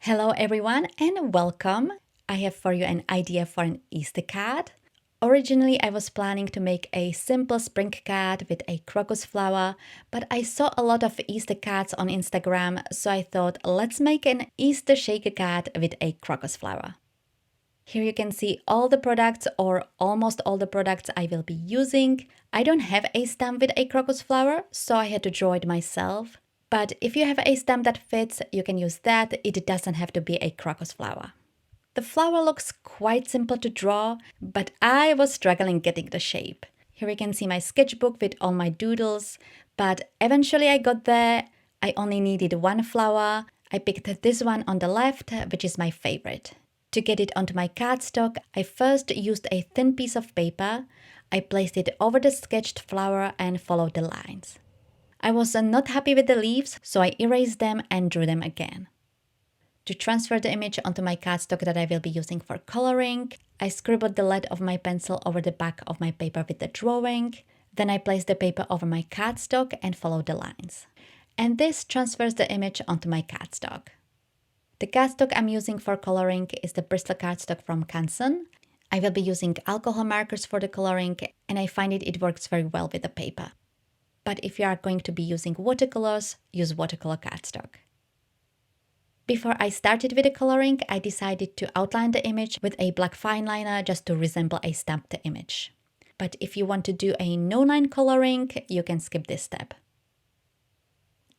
Hello everyone and welcome. I have for you an idea for an Easter card. Originally, I was planning to make a simple spring card with a crocus flower, but I saw a lot of Easter cards on Instagram, so I thought let's make an Easter shaker card with a crocus flower. Here you can see all the products or almost all the products I will be using. I don't have a stamp with a crocus flower, so I had to draw it myself. But if you have a stamp that fits, you can use that. It doesn't have to be a crocus flower. The flower looks quite simple to draw, but I was struggling getting the shape. Here you can see my sketchbook with all my doodles, but eventually I got there. I only needed one flower. I picked this one on the left, which is my favorite. To get it onto my cardstock, I first used a thin piece of paper. I placed it over the sketched flower and followed the lines. I was not happy with the leaves, so I erased them and drew them again. To transfer the image onto my cardstock that I will be using for coloring, I scribbled the lead of my pencil over the back of my paper with the drawing. Then I placed the paper over my cardstock and followed the lines. And this transfers the image onto my cardstock. The cardstock I'm using for coloring is the Bristol cardstock from Canson. I will be using alcohol markers for the coloring, and I find it works very well with the paper. But if you are going to be using watercolors, use watercolor cardstock. Before I started with the coloring, I decided to outline the image with a black fine liner just to resemble a stamped image. But if you want to do a no-line coloring, you can skip this step.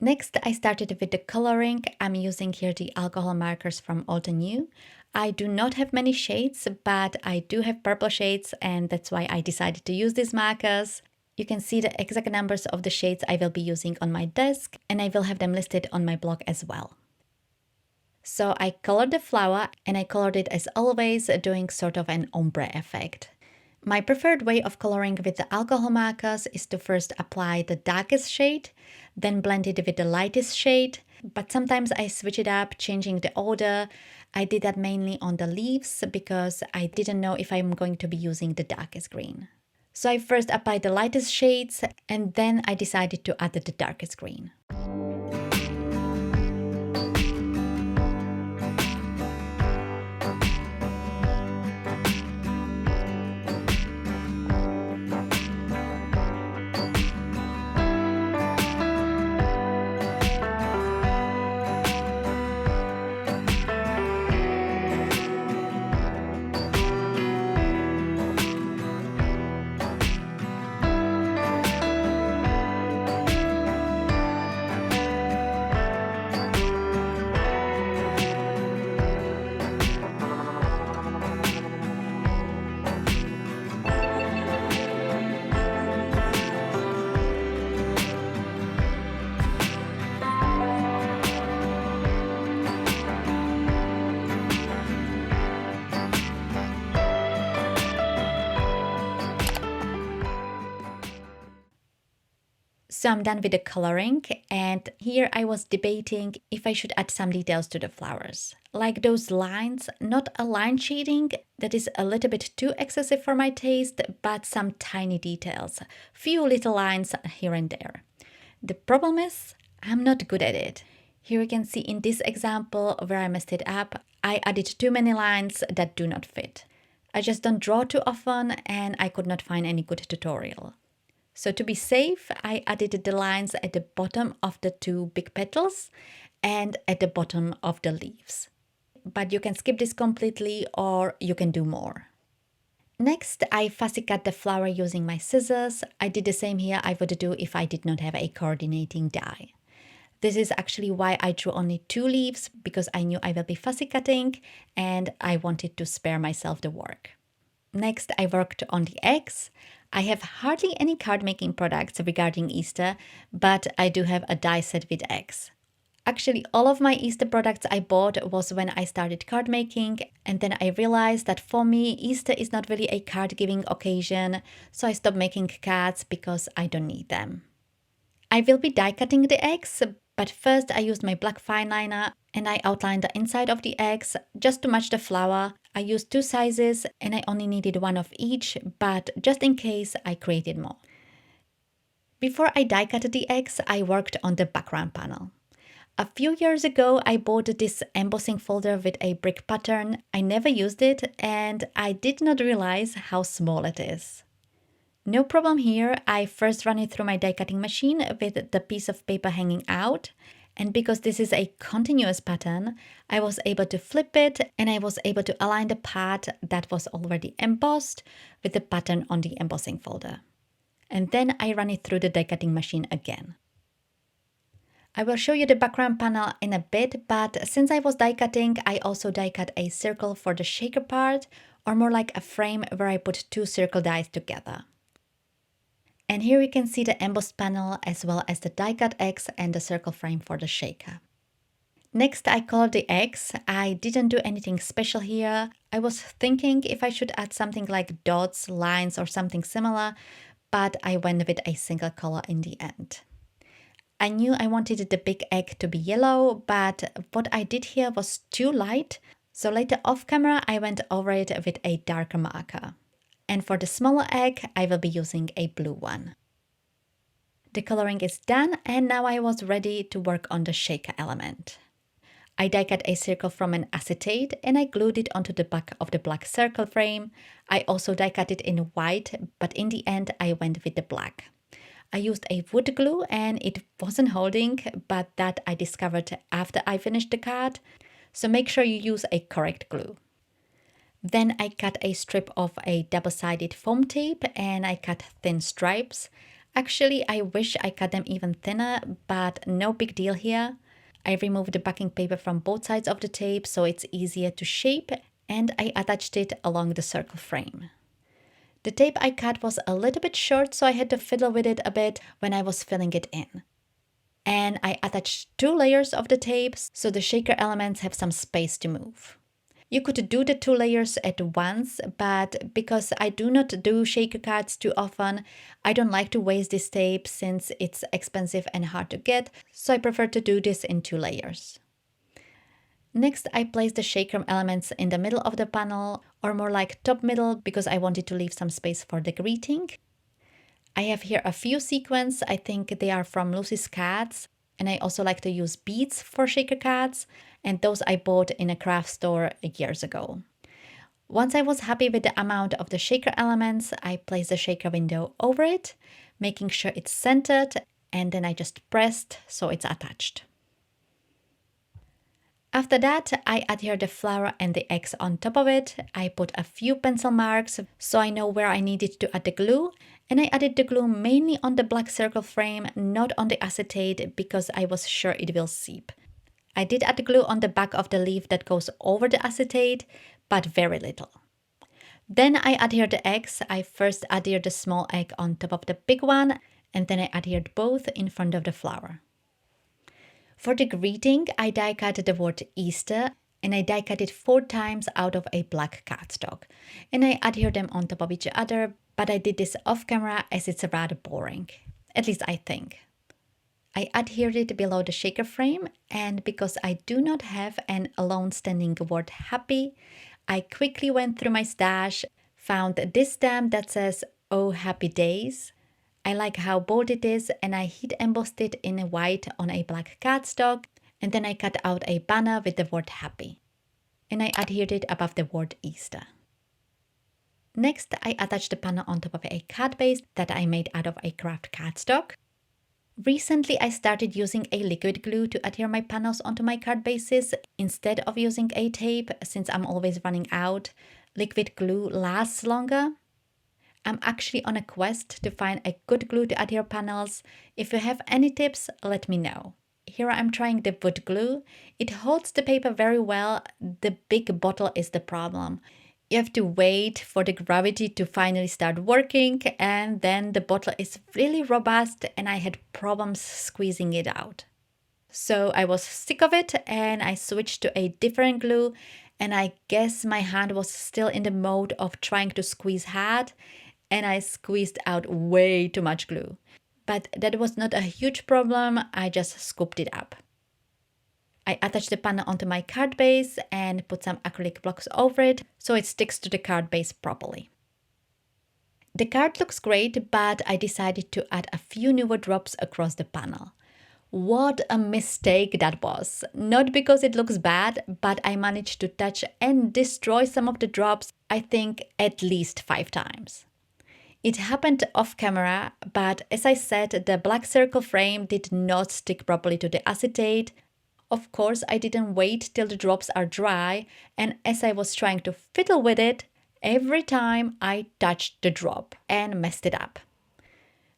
Next, I started with the coloring. I'm using here the alcohol markers from Old and New. I do not have many shades, but I do have purple shades, and that's why I decided to use these markers. You can see the exact numbers of the shades I will be using on my desk, and I will have them listed on my blog as well. So I colored the flower, and I colored it as always, doing sort of an ombre effect. My preferred way of coloring with the alcohol markers is to first apply the darkest shade, then blend it with the lightest shade, but sometimes I switch it up, changing the order. I did that mainly on the leaves because I didn't know if I'm going to be using the darkest green. So I first applied the lightest shades, and then I decided to add the darkest green. So I'm done with the coloring, and here I was debating if I should add some details to the flowers. Like those lines, not a line shading, that is a little bit too excessive for my taste, but some tiny details, few little lines here and there. The problem is, I'm not good at it. Here you can see in this example where I messed it up, I added too many lines that do not fit. I just don't draw too often, and I could not find any good tutorial. So to be safe, I added the lines at the bottom of the two big petals and at the bottom of the leaves. But you can skip this completely, or you can do more. Next, I fussy cut the flower using my scissors. I did the same here I would do if I did not have a coordinating die. This is actually why I drew only 2 leaves, because I knew I will be fussy cutting and I wanted to spare myself the work. Next, I worked on the eggs. I have hardly any card making products regarding Easter, but I do have a die set with eggs. Actually, all of my Easter products I bought was when I started card making, and then I realized that for me, Easter is not really a card giving occasion, so I stopped making cards because I don't need them. I will be die cutting the eggs, but first I used my black fine liner and I outlined the inside of the eggs just to match the flower. I used 2 sizes and I only needed 1 of each, but just in case I created more. Before I die cut the eggs, I worked on the background panel. A few years ago, I bought this embossing folder with a brick pattern. I never used it and I did not realize how small it is. No problem here, I first run it through my die cutting machine with the piece of paper hanging out. And because this is a continuous pattern, I was able to flip it and I was able to align the part that was already embossed with the pattern on the embossing folder. And then I run it through the die cutting machine again. I will show you the background panel in a bit, but since I was die cutting, I also die cut a circle for the shaker part, or more like a frame where I put two circle dies together. And here you can see the embossed panel as well as the die cut X and the circle frame for the shaker. Next, I colored the X. I didn't do anything special here. I was thinking if I should add something like dots, lines or something similar, but I went with a single color in the end. I knew I wanted the big egg to be yellow, but what I did here was too light, so later off camera I went over it with a darker marker. And for the smaller egg, I will be using a blue one. The coloring is done and now I was ready to work on the shaker element. I die cut a circle from an acetate and I glued it onto the back of the black circle frame. I also die cut it in white, but in the end I went with the black. I used a wood glue and it wasn't holding, but that I discovered after I finished the card, so make sure you use a correct glue. Then I cut a strip of a double-sided foam tape and I cut thin stripes. Actually, I wish I cut them even thinner, but no big deal here. I removed the backing paper from both sides of the tape so it's easier to shape, and I attached it along the circle frame. The tape I cut was a little bit short, so I had to fiddle with it a bit when I was filling it in. And I attached 2 layers of the tape so the shaker elements have some space to move. You could do the 2 layers at once, but because I do not do shaker cards too often, I don't like to waste this tape since it's expensive and hard to get, so I prefer to do this in 2 layers. Next, I placed the shaker elements in the middle of the panel, or more like top middle, because I wanted to leave some space for the greeting. I have here a few sequins. I think they are from Lucy's Cards, and I also like to use beads for shaker cards, and those I bought in a craft store years ago. Once I was happy with the amount of the shaker elements, I placed the shaker window over it, making sure it's centered, and then I just pressed so it's attached. After that, I adhered the flower and the X on top of it. I put a few pencil marks so I know where I needed to add the glue, and I added the glue mainly on the black circle frame, not on the acetate, because I was sure it will seep. I did add the glue on the back of the leaf that goes over the acetate, but very little. Then I adhered the X. I first adhered the small egg on top of the big one, and then I adhered both in front of the flower. For the greeting, I die cut the word Easter, and I die cut it 4 times out of a black cardstock. And I adhere them on top of each other, but I did this off camera as it's rather boring. At least I think. I adhered it below the shaker frame, and because I do not have an alone standing word happy, I quickly went through my stash, found this stamp that says, "Oh happy days." I like how bold it is, and I heat embossed it in white on a black cardstock, and then I cut out a banner with the word happy. And I adhered it above the word Easter. Next, I attached the banner on top of a card base that I made out of a craft cardstock. Recently, I started using a liquid glue to adhere my panels onto my card bases instead of using a tape, since I'm always running out. Liquid glue lasts longer. I'm actually on a quest to find a good glue to adhere panels. If you have any tips, let me know. Here I'm trying the wood glue. It holds the paper very well. The big bottle is the problem. You have to wait for the gravity to finally start working, and then the bottle is really robust and I had problems squeezing it out. So I was sick of it and I switched to a different glue, and I guess my hand was still in the mode of trying to squeeze hard, and I squeezed out way too much glue. But that was not a huge problem, I just scooped it up. I attached the panel onto my card base and put some acrylic blocks over it so it sticks to the card base properly. The card looks great, but I decided to add a few newer drops across the panel. What a mistake that was. Not because it looks bad, but I managed to touch and destroy some of the drops, I think at least 5 times. It happened off camera, but as I said, the black circle frame did not stick properly to the acetate. Of course, I didn't wait till the drops are dry, and as I was trying to fiddle with it, every time I touched the drop and messed it up.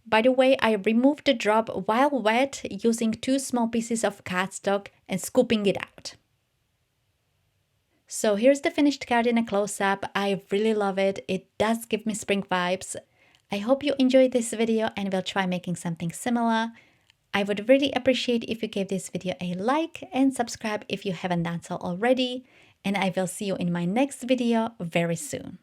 By the way, I removed the drop while wet using 2 small pieces of cardstock and scooping it out. So here's the finished card in a close-up. I really love it. It does give me spring vibes. I hope you enjoyed this video and will try making something similar. I would really appreciate if you gave this video a like and subscribe if you haven't done so already. And I will see you in my next video very soon.